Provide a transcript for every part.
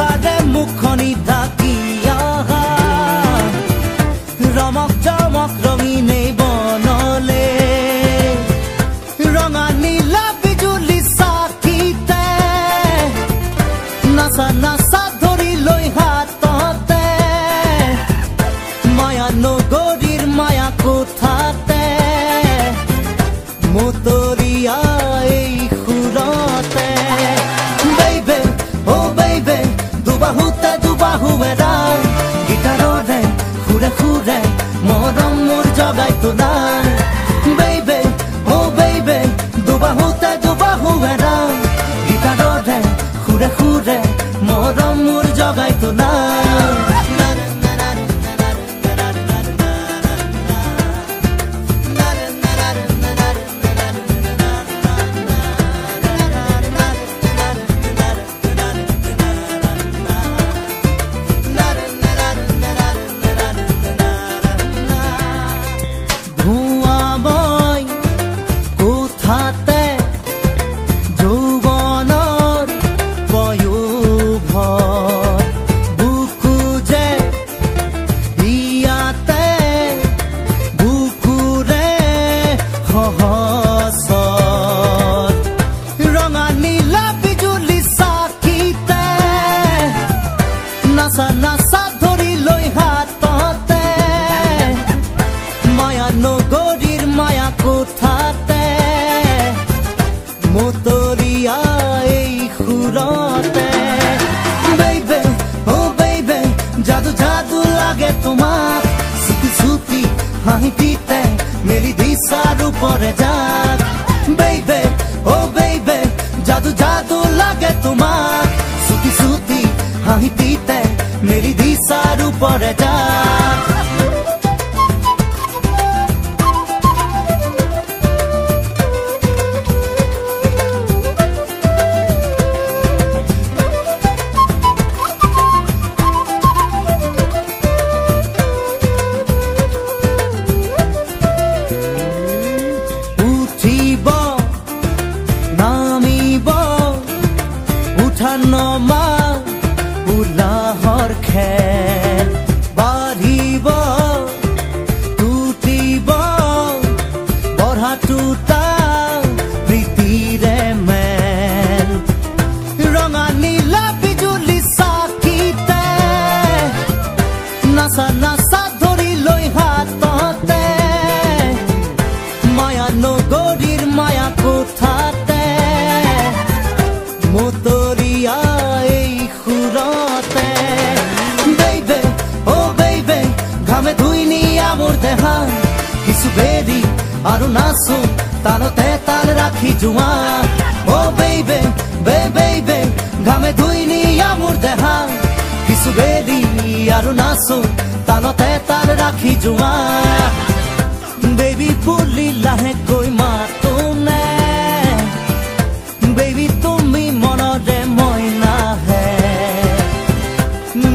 মুখাৰে মুখনি ঢাকি আহা ৰমক জমক ৰঙিনে বনলে ৰঙা নীলা বিজুলি চাকিতে নাচা নাচা ধৰি লৈ হাততে মায়া নগৰীৰ মায়া কোঠাতে মতৰিয়া এই সুৰতে baby oh baby দুবাহুতে দুবাহুৱেৰা গিটাৰৰে খুৰে খুৰে মৰম মোৰ জগাই তোলাই baby oh baby দুবাহুতে দুবাহুৱেৰা গিটাৰৰে খুৰে খুৰে মৰম মোৰ জগাই তোলাই ৰঙা নীলা বিজুলি চাকিতে নাচা নাচা ধৰি লৈ হাততে মায়া নগৰীৰ মায়া কোঠাতে মতৰিয়া এই সুৰতে baby oh baby জাদু জাদু লাগে তোমাক চুপি চুপি হাঁহি পিতে মেলি দিশাৰ ওপৰে যাক baby oh baby জাদু জাদু লাগে তোমাক চুপি চুপি হাঁহি পিতে মেলি দিশাৰ ওপৰে যাক নমা উলাহৰ খেল বাঢ়িব টুটিব বঢ়া টুটা প্ৰীতিৰে মেল ৰঙা নীলা বিজুলি চাকিতে নাচা নাচা ধৰি লৈ হাততে মায়া নগৰীৰ মায়া কোঠাতে মতৰিয়া এই সুৰতে baby oh baby ঘামে ধুই নিয়া মোৰ দেহা কিছু বেৰি আৰু নাচো তালতে তাল ৰাখি জোৱা oh baby baby ঘামে ধুই নিয়া মোৰ দেহা কিছু বেৰি আৰু নাচো তালতে তাল ৰাখি জোৱা baby বুলি লাহেকৈ মাতো নে baby তুমি মনৰে মইনা হে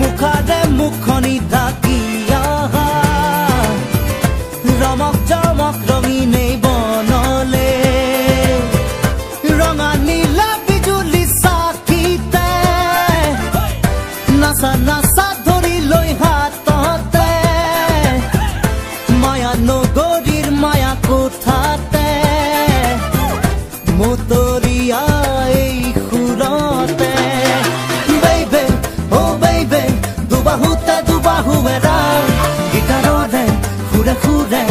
মুখাৰে মুখনি ঢাকি আহা ৰমক জমক ৰঙিনে বনলে ৰঙা নীলা বিজুলি চাকিতে নাচা নাচা ধৰি লৈ হাততে মায়া নগৰীৰ মায়া কোঠাতে মতৰিয়া এই সুৰতে baby oh baby দুবাহুতে দুবাহুৱেৰা গিটাৰৰে খুৰে খুৰে